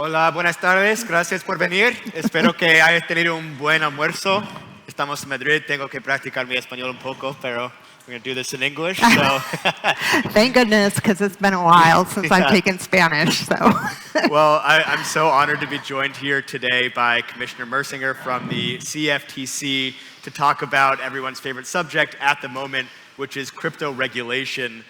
Hola, buenas tardes. Gracias por venir. Espero que hayas tenido un buen almuerzo. Estamos en Madrid. Tengo que practicar mi español un poco, pero we're going to do this in English. So. Thank goodness, because it's been a while since I've taken Spanish. So. Well, I'm so honored to be joined here today by Commissioner Mersinger from the CFTC to talk about everyone's favorite subject at the moment, which is crypto regulation.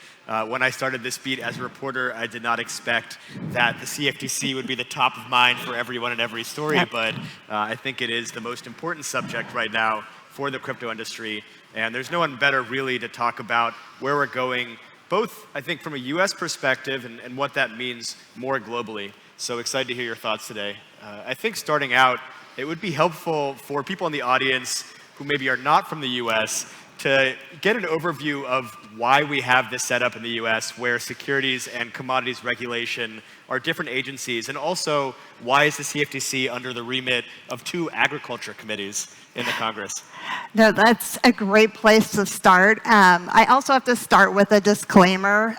When I started this beat as a reporter, I did not expect that the CFTC would be the top of mind for everyone in every story, but I think it is the most important subject right now for the crypto industry. And there's no one better really to talk about where we're going, both I think from a US perspective and what that means more globally. So excited to hear your thoughts today. I think starting out, it would be helpful for people in the audience who maybe are not from the US to get an overview of why we have this setup in the US where securities and commodities regulation are different agencies, and also why is the CFTC under the remit of 2 agriculture committees in the Congress? No, that's a great place to start. I also have to start with a disclaimer.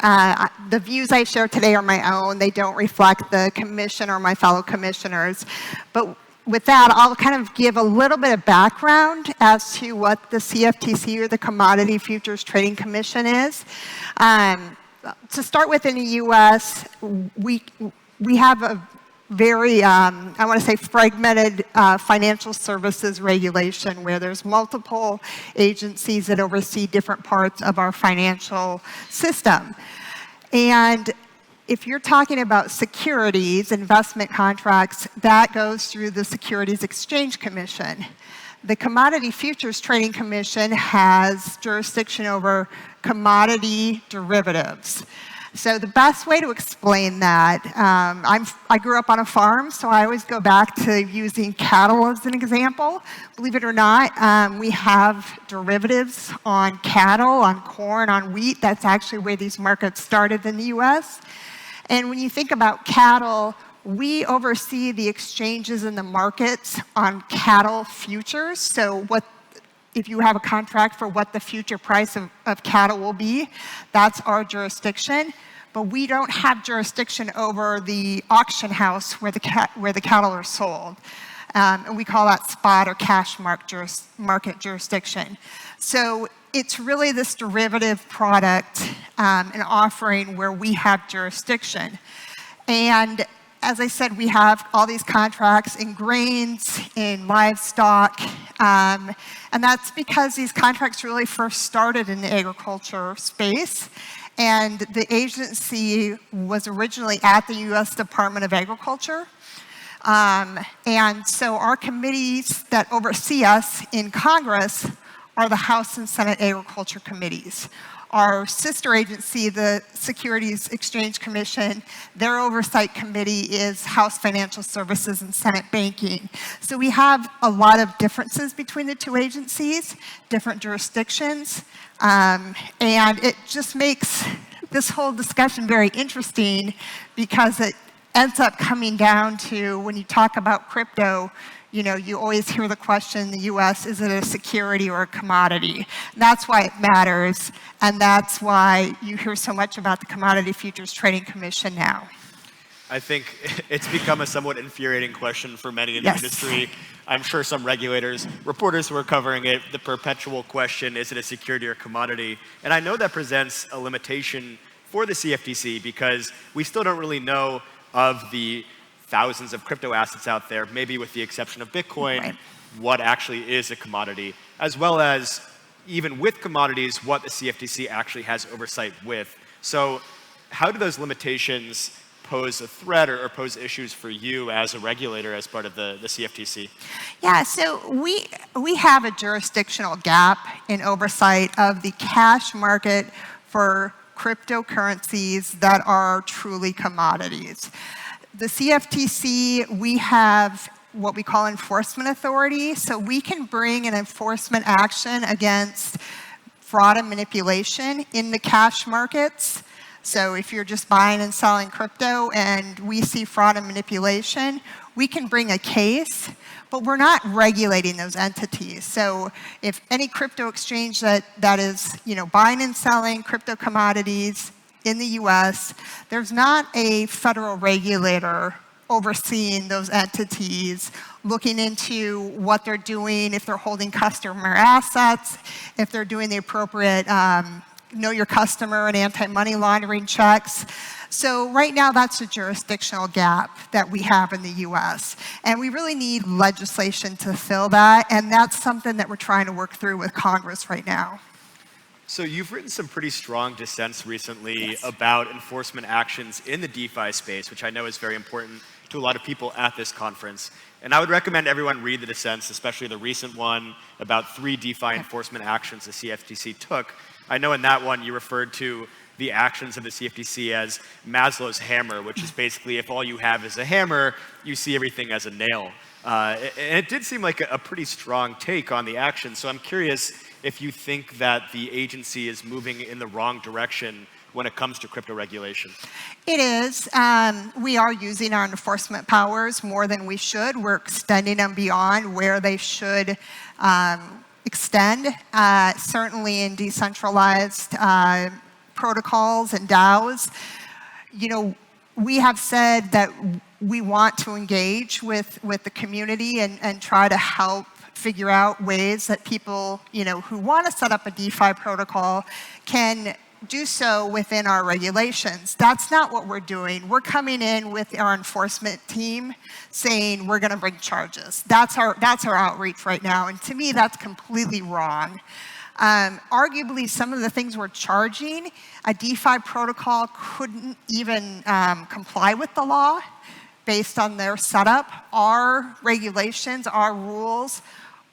The views I share today are my own. They don't reflect the commission or my fellow commissioners. But with that, I'll kind of give a little bit of background as to what the CFTC, or the Commodity Futures Trading Commission, is. To start with, in the US, we have a very, I want to say, fragmented financial services regulation where there's multiple agencies that oversee different parts of our financial system. And if you're talking about securities, investment contracts, that goes through the Securities Exchange Commission. The Commodity Futures Trading Commission has jurisdiction over commodity derivatives. So the best way to explain that, I grew up on a farm, so I always go back to using cattle as an example. Believe it or not, we have derivatives on cattle, on corn, on wheat. That's actually where these markets started in the US. And when you think about cattle, we oversee the exchanges in the markets on cattle futures. So if you have a contract for what the future price of cattle will be, that's our jurisdiction. But we don't have jurisdiction over the auction house where the cattle are sold. And we call that spot or cash market jurisdiction. So it's really this derivative product and offering where we have jurisdiction. And as I said, we have all these contracts in grains, in livestock, and that's because these contracts really first started in the agriculture space. And the agency was originally at the US Department of Agriculture. And so our committees that oversee us in Congress are the House and Senate Agriculture Committees. Our sister agency, the Securities Exchange Commission, their oversight committee is House Financial Services and Senate Banking. So we have a lot of differences between the 2 agencies, different jurisdictions, and it just makes this whole discussion very interesting because it ends up coming down to, when you talk about crypto, you always hear the question in the US, is it a security or a commodity? And that's why it matters, and that's why you hear so much about the Commodity Futures Trading Commission now. I think it's become a somewhat infuriating question for many in the industry. I'm sure some regulators, reporters who are covering it, the perpetual question, is it a security or commodity? And I know that presents a limitation for the CFTC because we still don't really know of the thousands of crypto assets out there, maybe with the exception of Bitcoin, what actually is a commodity, as well as, even with commodities, what the CFTC actually has oversight with. So how do those limitations pose a threat or pose issues for you as a regulator as part of the CFTC? Yeah, so we have a jurisdictional gap in oversight of the cash market for cryptocurrencies that are truly commodities. The CFTC, we have what we call enforcement authority, so we can bring an enforcement action against fraud and manipulation in the cash markets. So if you're just buying and selling crypto and we see fraud and manipulation, we can bring a case, but we're not regulating those entities. So if any crypto exchange that is buying and selling crypto commodities in the US, there's not a federal regulator overseeing those entities, looking into what they're doing, if they're holding customer assets, if they're doing the appropriate know your customer and anti-money laundering checks. So right now, that's a jurisdictional gap that we have in the US. And we really need legislation to fill that. And that's something that we're trying to work through with Congress right now. So you've written some pretty strong dissents recently about enforcement actions in the DeFi space, which I know is very important to a lot of people at this conference. And I would recommend everyone read the dissents, especially the recent one about 3 DeFi enforcement actions the CFTC took. I know in that one you referred to the actions of the CFTC as Maslow's hammer, which is basically if all you have is a hammer, you see everything as a nail. And it did seem like a pretty strong take on the action. So I'm curious if you think that the agency is moving in the wrong direction when it comes to crypto regulation. It is. We are using our enforcement powers more than we should. We're extending them beyond where they should extend, certainly in decentralized protocols and DAOs. You know, we have said that we want to engage with the community and try to help figure out ways that people, you know, who want to set up a DeFi protocol can do so within our regulations. That's not what we're doing. We're coming in with our enforcement team saying we're going to bring charges. That's our outreach right now. And to me, that's completely wrong. Arguably, some of the things we're charging, a DeFi protocol couldn't even comply with the law based on their setup. Our regulations, our rules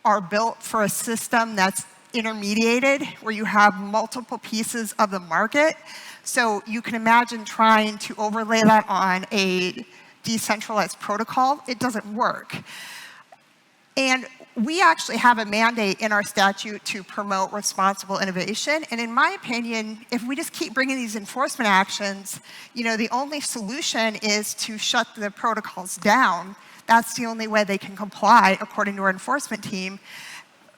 are built for a system that's intermediated, where you have multiple pieces of the market. So you can imagine trying to overlay that on a decentralized protocol. It doesn't work. And we actually have a mandate in our statute to promote responsible innovation. And in my opinion, if we just keep bringing these enforcement actions, you know, the only solution is to shut the protocols down. That's the only way they can comply, according to our enforcement team.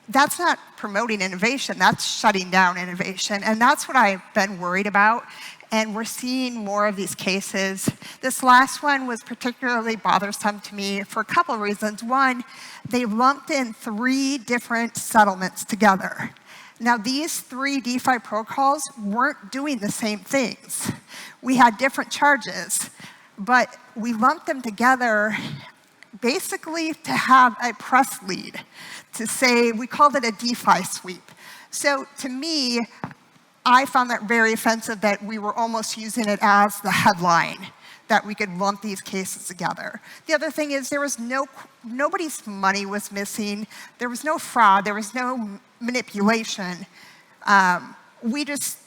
That's not promoting innovation, that's shutting down innovation. And that's what I've been worried about. And we're seeing more of these cases. This last one was particularly bothersome to me for a couple of reasons. One, they lumped in 3 different settlements together. Now, these 3 DeFi protocols weren't doing the same things. We had different charges, but we lumped them together basically to have a press lead, to say, we called it a DeFi sweep. So to me, I found that very offensive that we were almost using it as the headline, that we could lump these cases together. The other thing is there was nobody's money was missing. There was no fraud. There was no manipulation. We just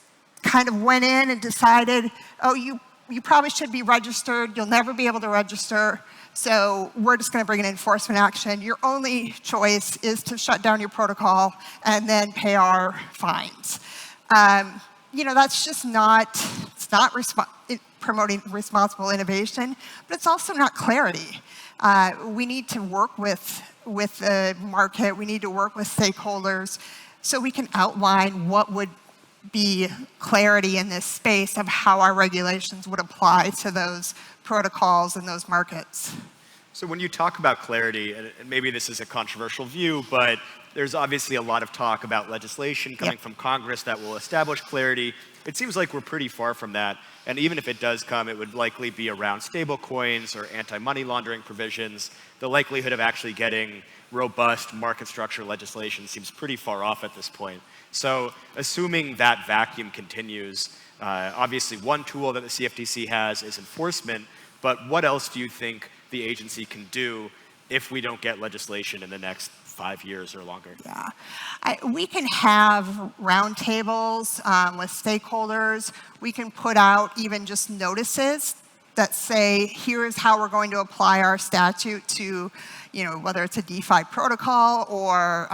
kind of went in and decided, oh, you probably should be registered. You'll never be able to register. So we're just going to bring an enforcement action. Your only choice is to shut down your protocol and then pay our fines. You know, that's just not promoting responsible innovation, but it's also not clarity. We need to work with the market. We need to work with stakeholders so we can outline what would be clarity in this space of how our regulations would apply to those protocols and those markets. So when you talk about clarity, and maybe this is a controversial view, but there's obviously a lot of talk about legislation coming from Congress that will establish clarity. It seems like we're pretty far from that. And even if it does come, it would likely be around stable coins or anti-money laundering provisions. The likelihood of actually getting robust market structure legislation seems pretty far off at this point. So assuming that vacuum continues, obviously one tool that the CFTC has is enforcement, but what else do you think the agency can do if we don't get legislation in the next 5 years or longer? Yeah, we can have roundtables with stakeholders. We can put out even just notices that say, here's how we're going to apply our statute to, you know, whether it's a DeFi protocol or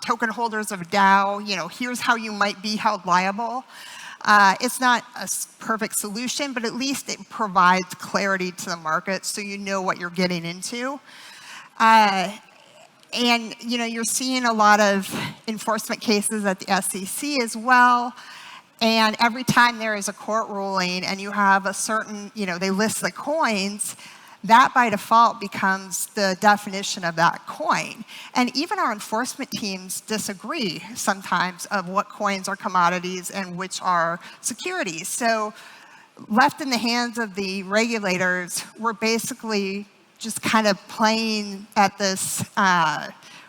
token holders of a DAO, you know, here's how you might be held liable. It's not a perfect solution, but at least it provides clarity to the market so you know what you're getting into. And you know, you're seeing a lot of enforcement cases at the SEC as well. And every time there is a court ruling and you have a certain, you know, they list the coins, that by default becomes the definition of that coin. And even our enforcement teams disagree sometimes of what coins are commodities and which are securities. So left in the hands of the regulators, we're basically just kind of playing at this,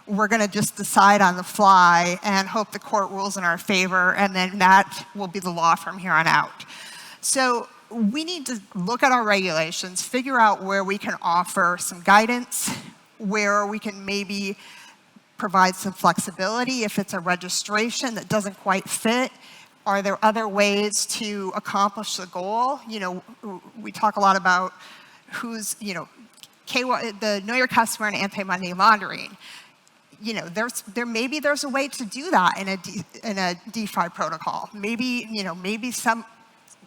we're going to just decide on the fly and hope the court rules in our favor, and then that will be the law from here on out. So we need to look at our regulations, figure out where we can offer some guidance, where we can maybe provide some flexibility if it's a registration that doesn't quite fit. Are there other ways to accomplish the goal? You know, we talk a lot about who's, you know, the Know Your Customer and anti-money laundering. You know, maybe there's a way to do that in a DeFi protocol. Maybe, you know,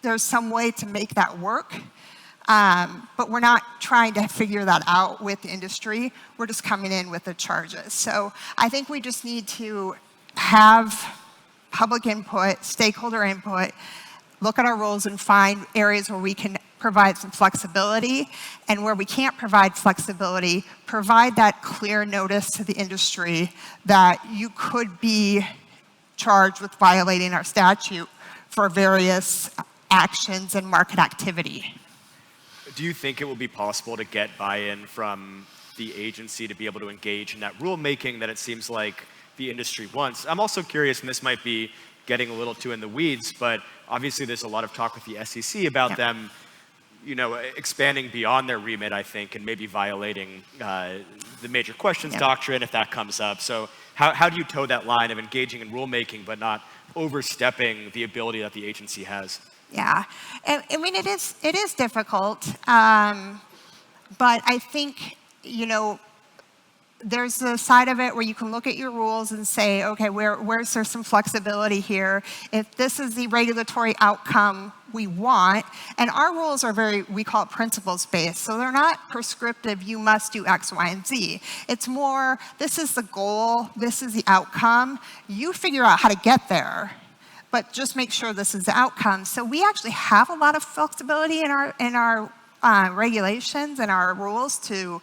there's some way to make that work. But we're not trying to figure that out with the industry. We're just coming in with the charges. So I think we just need to have public input, stakeholder input, look at our rules and find areas where we can provide some flexibility, and where we can't provide flexibility, provide that clear notice to the industry that you could be charged with violating our statute for various actions and market activity. Do you think it will be possible to get buy-in from the agency to be able to engage in that rulemaking that it seems like the industry wants? I'm also curious, and this might be getting a little too in the weeds, but obviously there's a lot of talk with the SEC about them, you know, expanding beyond their remit, I think, and maybe violating the major questions doctrine if that comes up. So how do you toe that line of engaging in rulemaking but not overstepping the ability that the agency has? Yeah, I mean, it is difficult, but I think, you know, there's a side of it where you can look at your rules and say, okay, where's there some flexibility here? If this is the regulatory outcome we want, and our rules are we call it principles-based, so they're not prescriptive, you must do X, Y, and Z. It's more, this is the goal, this is the outcome, you figure out how to get there, but just make sure this is the outcome. So we actually have a lot of flexibility in our regulations and our rules to,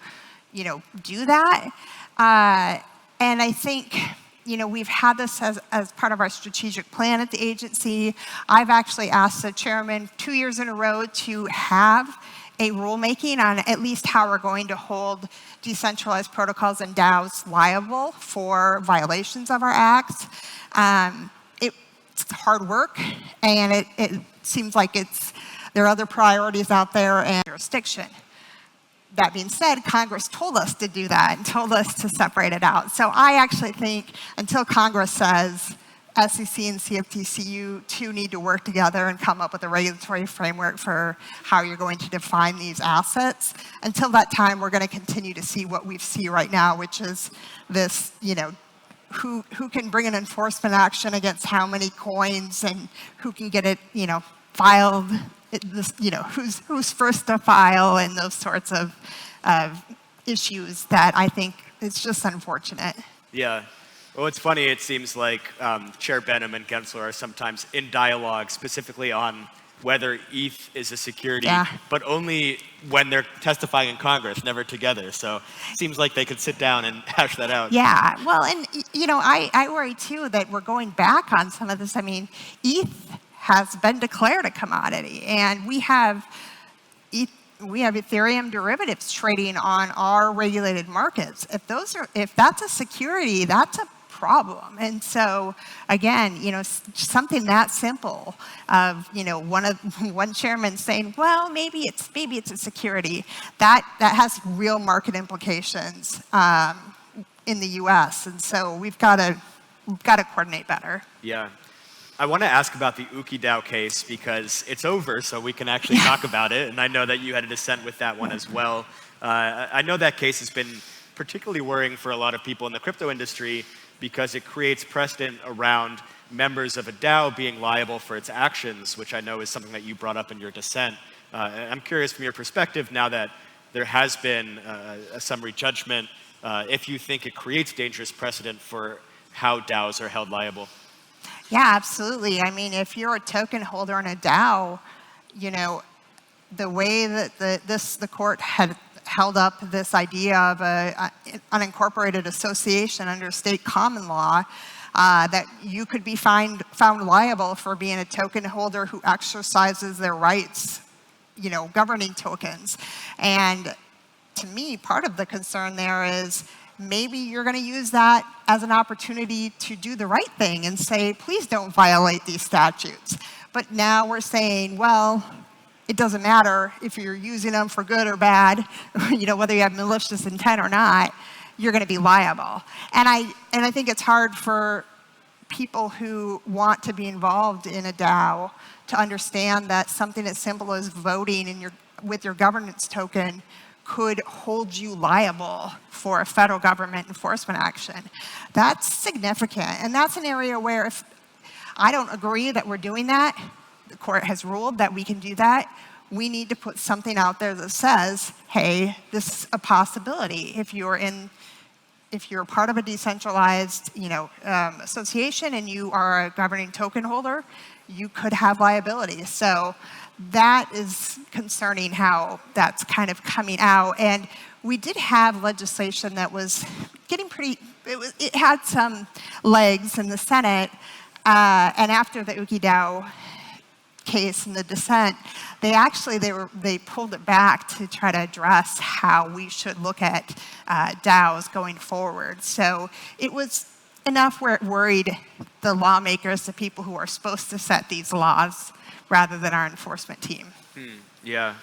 you know, do that. And I think, you know, we've had this as part of our strategic plan at the agency. I've actually asked the chairman 2 years in a row to have a rulemaking on at least how we're going to hold decentralized protocols and DAOs liable for violations of our acts. It's hard work, and it seems like there are other priorities out there and jurisdiction. That being said, Congress told us to do that and told us to separate it out. So I actually think until Congress says SEC and CFTC, you two need to work together and come up with a regulatory framework for how you're going to define these assets. Until that time, we're going to continue to see what we see right now, which is this, you know, who can bring an enforcement action against how many coins and who can get it, you know, filed. You know, who's first to file and those sorts of issues that I think it's just unfortunate. Yeah. Well, it's funny. It seems like Chair Benham and Gensler are sometimes in dialogue specifically on whether ETH is a security, but only when they're testifying in Congress, never together. So it seems like they could sit down and hash that out. Yeah. Well, and, you know, I worry, too, that we're going back on some of this. I mean, ETH has been declared a commodity, and we have Ethereum derivatives trading on our regulated markets. If that's a security, that's a problem. And so again, you know, something that simple of, you know, one chairman saying, well, maybe it's a security, that has real market implications in the U.S. And so we've got to coordinate better. Yeah. I want to ask about the UKIE DAO case because it's over, so we can actually talk about it. And I know that you had a dissent with that one as well. I know that case has been particularly worrying for a lot of people in the crypto industry because it creates precedent around members of a DAO being liable for its actions, which I know is something that you brought up in your dissent. I'm curious from your perspective, now that there has been a summary judgment, if you think it creates dangerous precedent for how DAOs are held liable. Yeah, absolutely. I mean, if you're a token holder in a DAO, you know, the way that the court had held up this idea of an unincorporated association under state common law that you could be found liable for being a token holder who exercises their rights, governing tokens. And to me, part of the concern there is maybe you're going to use that as an opportunity to do the right thing and say, please don't violate these statutes. But now we're saying, well, it doesn't matter if you're using them for good or bad, whether you have malicious intent or not, you're going to be liable. And I think it's hard for people who want to be involved in a DAO to understand that something as simple as voting with your governance token could hold you liable for a federal government enforcement action. That's significant. And that's an area where if I don't agree that we're doing that, the court has ruled that we can do that, we need to put something out there that says, hey, this is a possibility. If you're part of a decentralized association and you are a governing token holder, you could have liability. So that is concerning how that's kind of coming out. And we did have legislation that was getting it had some legs in the Senate. And after the UKIE case and the dissent, they pulled it back to try to address how we should look at DAOs going forward. So it was enough where it worried the lawmakers, the people who are supposed to set these laws, rather than our enforcement team. Yeah,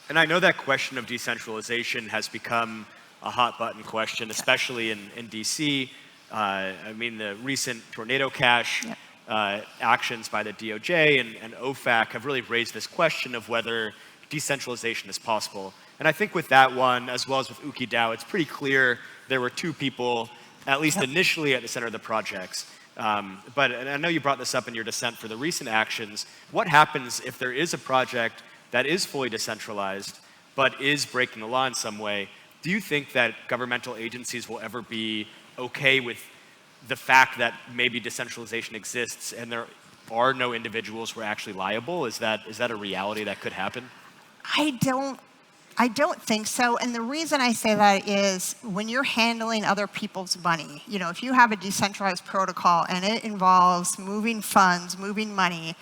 and I know that question of decentralization has become a hot button question, especially in DC. The recent Tornado Cash actions by the DOJ and OFAC have really raised this question of whether decentralization is possible. And I think with that one, as well as with UKIE, it's pretty clear there were two people, at least initially, at the center of the projects. But and I know you brought this up in your dissent for the recent actions. What happens if there is a project that is fully decentralized, but is breaking the law in some way? Do you think that governmental agencies will ever be okay with the fact that maybe decentralization exists and there are no individuals who are actually liable? Is that a reality that could happen? I don't think so. And the reason I say that is when you're handling other people's money, if you have a decentralized protocol and it involves moving funds, moving money,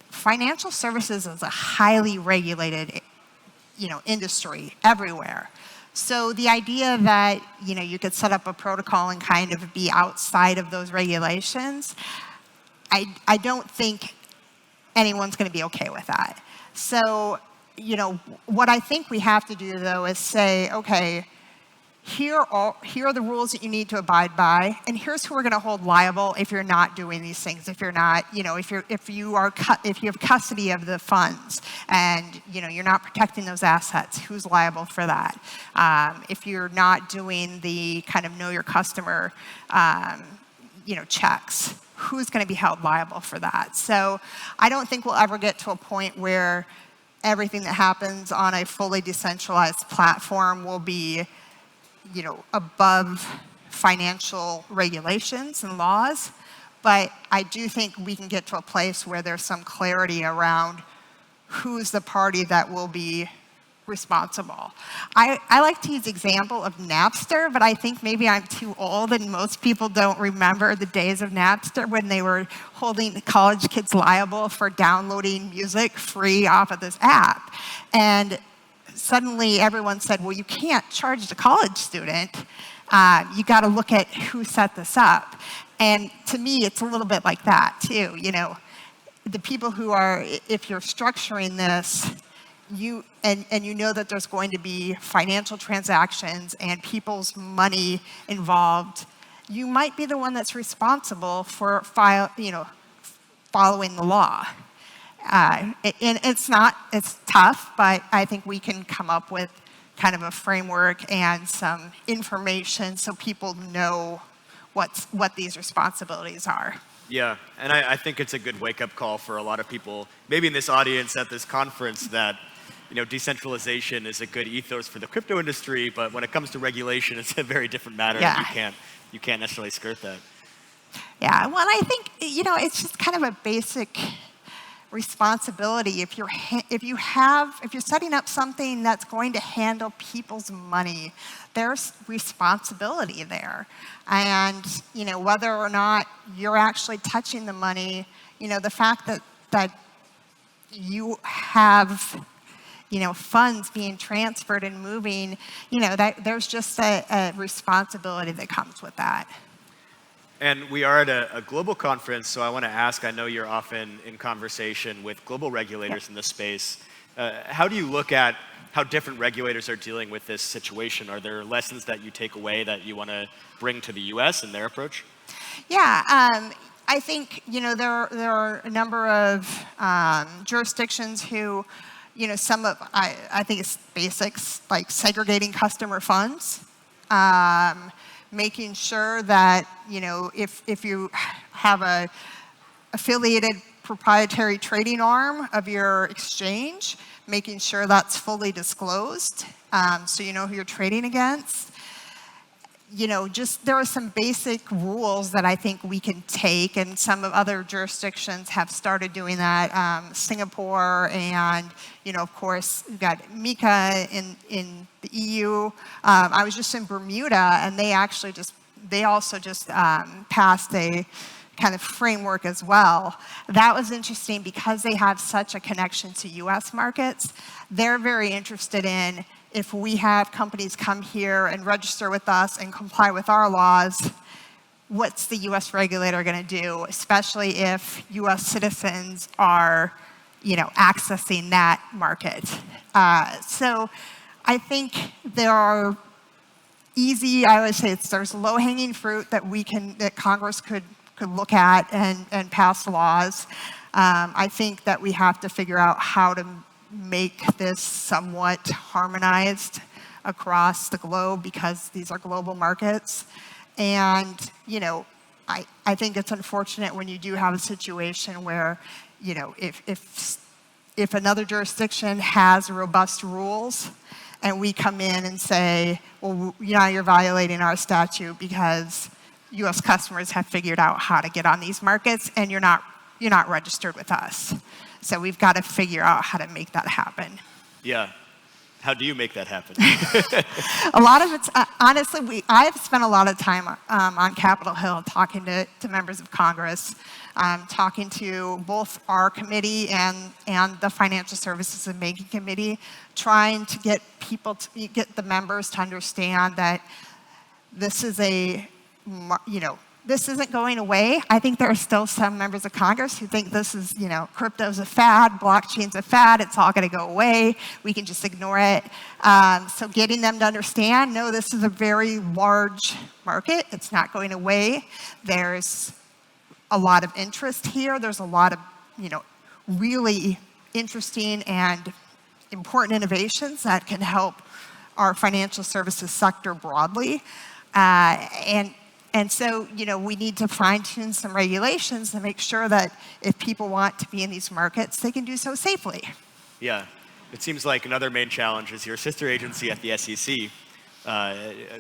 financial services is a highly regulated, industry everywhere. So the idea that, you could set up a protocol and kind of be outside of those regulations, I don't think anyone's going to be okay with that. So, what I think we have to do, though, is say, okay, here are the rules that you need to abide by, and here's who we're going to hold liable if you're not doing these things. If you're not, if you have custody of the funds and you're not protecting those assets, who's liable for that? If you're not doing the kind of know your customer, checks, who's going to be held liable for that? So I don't think we'll ever get to a point where everything that happens on a fully decentralized platform will be, above financial regulations and laws. But I do think we can get to a place where there's some clarity around who's the party that will be responsible. I like to use the example of Napster, but I think maybe I'm too old and most people don't remember the days of Napster when they were holding college kids liable for downloading music free off of this app. And suddenly everyone said, well, you can't charge the college student. You got to look at who set this up. And to me, it's a little bit like that too. The people who are, if you're structuring this, you know that there's going to be financial transactions and people's money involved, you might be the one that's responsible for following the law. And it's tough, but I think we can come up with kind of a framework and some information so people know what these responsibilities are. Yeah, and I think it's a good wake-up call for a lot of people, maybe in this audience at this conference, that decentralization is a good ethos for the crypto industry, but when it comes to regulation, it's a very different matter. Yeah. You can't necessarily skirt that. Yeah, well, I think it's just kind of a basic responsibility. If you're setting up something that's going to handle people's money, there's responsibility there. And whether or not you're actually touching the money, the fact that you have funds being transferred and moving, that there's just a responsibility that comes with that. And we are at a global conference, so I want to ask, I know you're often in conversation with global regulators in this space. How do you look at how different regulators are dealing with this situation? Are there lessons that you take away that you want to bring to the US and their approach? Yeah, I think, there are a number of jurisdictions who, I think it's basics, like segregating customer funds. Making sure that, if you have a affiliated proprietary trading arm of your exchange, making sure that's fully disclosed, so you know who you're trading against. There are some basic rules that I think we can take, and some of other jurisdictions have started doing that. Singapore and, of course, we've got MiCA in the EU. I was just in Bermuda, and they also just passed a kind of framework as well. That was interesting because they have such a connection to US markets. They're very interested in, if we have companies come here and register with us and comply with our laws, what's the US regulator going to do, especially if US citizens are, accessing that market. So I think there are I would say there's low-hanging fruit that Congress could look at and pass laws. I think that we have to figure out how to make this somewhat harmonized across the globe, because these are global markets. And, I think it's unfortunate when you do have a situation where, if another jurisdiction has robust rules and we come in and say, well, you're violating our statute because US customers have figured out how to get on these markets and you're not registered with us. So we've got to figure out how to make that happen. Yeah. How do you make that happen? A lot of it's, honestly, I've spent a lot of time on Capitol Hill talking to members of Congress, talking to both our committee and the Financial Services and Banking Committee, trying to get the members to understand that this is this isn't going away. I think there are still some members of Congress who think this is, crypto's a fad, blockchain's a fad, it's all going to go away, we can just ignore it. So getting them to understand, no, this is a very large market, it's not going away. There's a lot of interest here, there's a lot of, really interesting and important innovations that can help our financial services sector broadly. And so, we need to fine-tune some regulations to make sure that if people want to be in these markets, they can do so safely. Yeah. It seems like another main challenge is your sister agency at the SEC.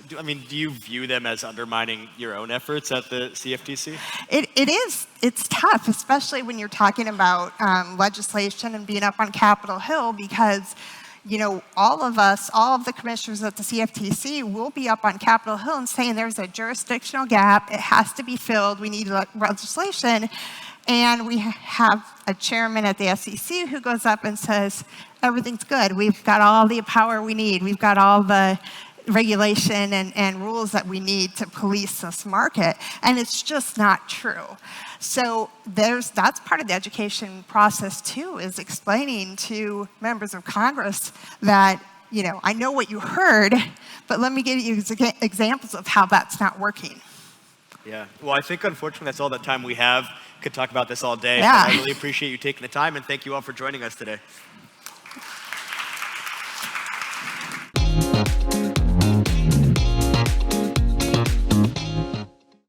Do you view them as undermining your own efforts at the CFTC? It is. It's tough, especially when you're talking about legislation and being up on Capitol Hill, because all of the commissioners at the CFTC will be up on Capitol Hill and saying there's a jurisdictional gap, it has to be filled, we need legislation. And we have a chairman at the SEC who goes up and says, everything's good, we've got all the power we need, we've got all the regulation and rules that we need to police this market. And it's just not true. So that's part of the education process too, is explaining to members of Congress that, I know what you heard, but let me give you examples of how that's not working. Yeah, well, I think unfortunately that's all the time we have. Could talk about this all day. Yeah. But I really appreciate you taking the time, and thank you all for joining us today.